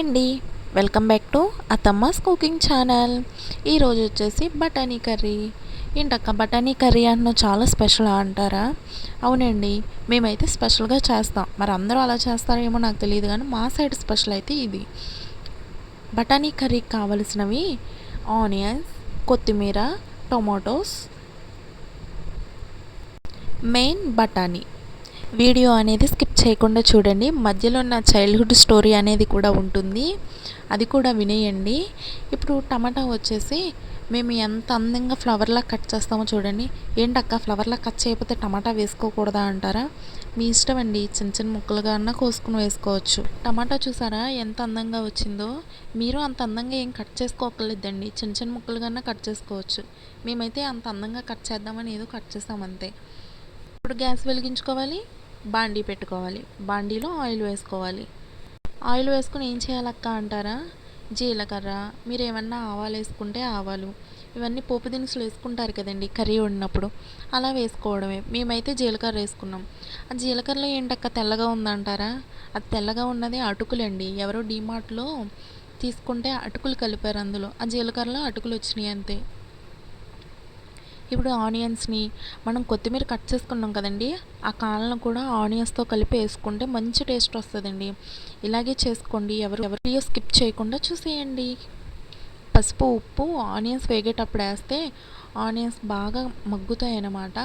అండి, welcome back to అత్తమ్మస్ cooking channel. ఈరోజు వచ్చేసి బఠానీ కర్రీ. ఏంటక్క బఠానీ కర్రీ అన్న చాలా స్పెషల్ అంటారా? అవునండి, మేమైతే స్పెషల్గా చేస్తాం. మరి అందరూ అలా చేస్తారేమో నాకు తెలియదు, కానీ మా సైడ్ స్పెషల్ అయితే ఇది. బఠానీ కర్రీకి కావలసినవి ఆనియన్స్, కొత్తిమీర, టొమాటోస్, మెయిన్ బఠానీ. వీడియో అనేది స్కిప్ చేయకుండా చూడండి. మధ్యలో నా చైల్డ్హుడ్ స్టోరీ అనేది కూడా ఉంటుంది, అది కూడా వినేయండి. ఇప్పుడు టమాటా వచ్చేసి మేము ఎంత అందంగా ఫ్లవర్లా కట్ చేస్తామో చూడండి. ఏంటక్క ఫ్లవర్లా కట్ చేయకపోతే టమాటా వేసుకోకూడదా అంటారా? మీ ఇష్టం అండి, చిన్న చిన్న ముక్కలుగా అన్నా కోసుకుని వేసుకోవచ్చు. టమాటా చూసారా ఎంత అందంగా వచ్చిందో? మీరు అంత అందంగా ఏం కట్ చేసుకోకలేదండి, చిన్న చిన్న ముక్కలుగా కట్ చేసుకోవచ్చు. మేమైతే అంత అందంగా కట్ చేద్దామని ఏదో కట్ చేస్తామంతే. ఇప్పుడు గ్యాస్ వెలిగించుకోవాలి, బాండీ పెట్టుకోవాలి. బాండీలో ఆయిల్ వేసుకోవాలి. ఆయిల్ వేసుకుని ఏం చేయాలక్క అంటారా? జీలకర్ర, మీరు ఏమన్నా ఆవాలు వేసుకుంటే ఆవాలు, ఇవన్నీ పోపు దినుసులు వేసుకుంటారు కదండి కర్రీ వండినప్పుడు, అలా వేసుకోవడమే. మేమైతే జీలకర్ర వేసుకున్నాం. ఆ జీలకర్రలో ఏంటక్క తెల్లగా ఉందంటారా? అది తెల్లగా ఉన్నది అటుకులండి. ఎవరో డీమార్ట్లో తీసుకుంటే అటుకులు కలిపారు అందులో. ఆ జీలకర్రలో అటుకులు వచ్చినాయి అంతే. ఇప్పుడు ఆనియన్స్ని మనం కొత్తిమీర కట్ చేసుకున్నాం కదండి, ఆ కాళ్ళను కూడా ఆనియన్స్తో కలిపి వేసుకుంటే మంచి టేస్ట్ వస్తుందండి. ఇలాగే చేసుకోండి, ఎవరు వీడియో స్కిప్ చేయకుండా చూసేయండి. పసుపు, ఉప్పు ఆనియన్స్ వేగేటప్పుడు వేస్తే ఆనియన్స్ బాగా మగ్గుతాయి అన్నమాట.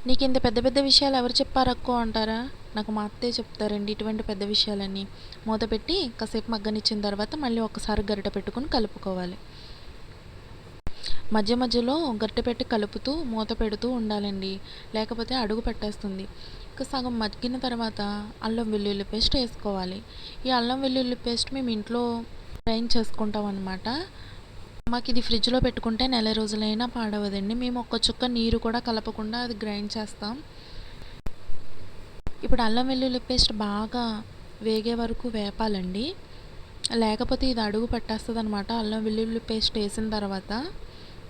నీకు ఇంత పెద్ద పెద్ద విషయాలు ఎవరు చెప్పారక్కో అంటారా? నాకు మా అత్తే చెప్తారండి ఇటువంటి పెద్ద విషయాలన్నీ. మూత పెట్టి కాసేపు మగ్గనిచ్చిన తర్వాత మళ్ళీ ఒకసారి గరిటె పెట్టుకుని కలుపుకోవాలి. మధ్య మధ్యలో గరిటె పెట్టి కలుపుతూ మూత పెడుతూ ఉండాలండి, లేకపోతే అడుగు పెట్టేస్తుంది. ఇక సగం మగ్గిన తర్వాత అల్లం వెల్లుల్లి పేస్ట్ వేసుకోవాలి. ఈ అల్లం వెల్లుల్లి పేస్ట్ మేము ఇంట్లో గ్రైండ్ చేసుకుంటాం అన్నమాట. మాకు ఇది ఫ్రిడ్జ్లో పెట్టుకుంటే నెల రోజులైనా పాడవదండి. మేము ఒక్క చుక్క నీరు కూడా కలపకుండా అది గ్రైండ్ చేస్తాం. ఇప్పుడు అల్లం వెల్లుల్లి పేస్ట్ బాగా వేగే వరకు వేపాలండి, లేకపోతే ఇది అడుగు పెట్టేస్తుంది అనమాట. అల్లం వెల్లుల్లి పేస్ట్ వేసిన తర్వాత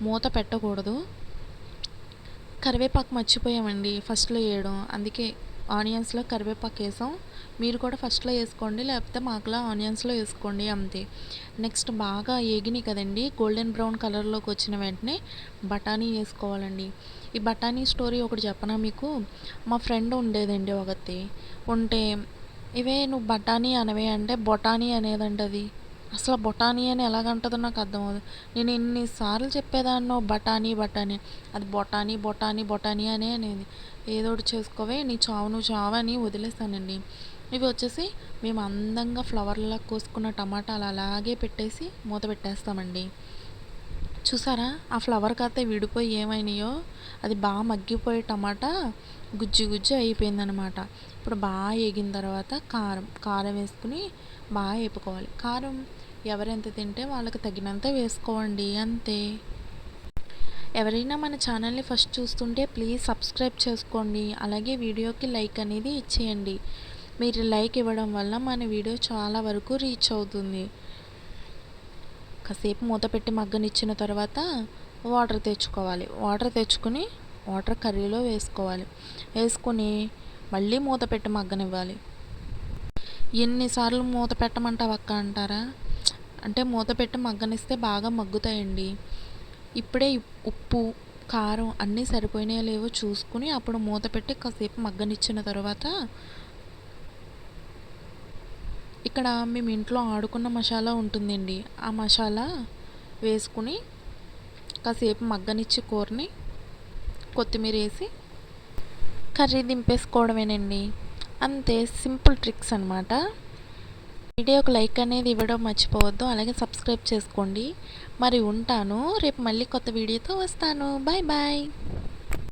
మూత పెట్టకూడదు. కరివేపాకు మర్చిపోయామండి ఫస్ట్లో వేయడం, అందుకే ఆనియన్స్లో కరివేపాకు వేసాం. మీరు కూడా ఫస్ట్లో వేసుకోండి, లేకపోతే మాకులా ఆనియన్స్లో వేసుకోండి అంతే. నెక్స్ట్ బాగా ఏగినాయి కదండి, గోల్డెన్ బ్రౌన్ కలర్లోకి వచ్చిన వెంటనే బఠానీ వేసుకోవాలండి. ఈ బఠానీ స్టోరీ ఒకటి చెప్పనా మీకు? మా ఫ్రెండ్ ఉండేదండి ఒకటి, ఉంటే ఇవే నువ్వు బఠానీ అనవే అంటే బొటానీ అనేదంటది. అసలు బొటానీ అని ఎలాగంటుందో నాకు అర్థం అవ్వదు. నేను ఎన్నిసార్లు చెప్పేదాన్నో బఠానీ బఠానీ, అది బొటానీ బొటానీ బొటానీ అనే అనేది. ఏదో ఒకటి చేసుకోవే, నీ చావు నువ్వు చావు అని వదిలేస్తానండి. ఇవి వచ్చేసి మేము అందంగా ఫ్లవర్లా కోసుకున్న టమాటాలు అలాగే పెట్టేసి మూత పెట్టేస్తామండి. చూసారా ఆ ఫ్లవర్ కాతే విడిపోయి ఏమైనాయో? అది బాగా మగ్గిపోయే టమాటా గుజ్జు గుజ్జు అయిపోయిందనమాట. ఇప్పుడు బాగా వేగిన తర్వాత కారం వేసుకుని బాగా వేపుకోవాలి. కారం ఎవరెంత తింటే వాళ్ళకి తగినంత వేసుకోండి అంతే. ఎవరైనా మన ఛానల్ని ఫస్ట్ చూస్తుంటే ప్లీజ్ సబ్స్క్రైబ్ చేసుకోండి, అలాగే వీడియోకి లైక్ అనేది ఇచ్చేయండి. మీరు లైక్ ఇవ్వడం వల్ల మన వీడియో చాలా వరకు రీచ్ అవుతుంది. కాసేపు మూత పెట్టి మగ్గనిచ్చిన తర్వాత వాటర్ తెచ్చుకోవాలి. వాటర్ తెచ్చుకుని వాటర్ కర్రీలో వేసుకోవాలి. వేసుకొని మళ్ళీ మూత పెట్టి మగ్గనివ్వాలి. ఎన్నిసార్లు మూత పెట్టమంటావు అక్క అంటారా? అంటే మూత పెట్టి మగ్గనిస్తే బాగా మగ్గుతాయండి. ఇప్పుడే ఉప్పు కారం అన్నీ సరిపోయినాయో లేవో చూసుకుని అప్పుడు మూత పెట్టి కాసేపు మగ్గనిచ్చిన తర్వాత ఇక్కడ మేము ఇంట్లో ఆడుకున్న మసాలా ఉంటుందండి, ఆ మసాలా వేసుకుని కాసేపు మగ్గనిచ్చి కూరని కొత్తిమీర వేసి కర్రీ దింపేసుకోవడమేనండి. అంతే, సింపుల్ ట్రిక్స్ అనమాట. వీడియోకి లైక్ అనేది ఇవ్వడం మర్చిపోవద్దు, అలాగే సబ్స్క్రైబ్ చేసుకోండి. మరి ఉంటాను, రేపు మళ్ళీ కొత్త వీడియోతో వస్తాను. Bye bye.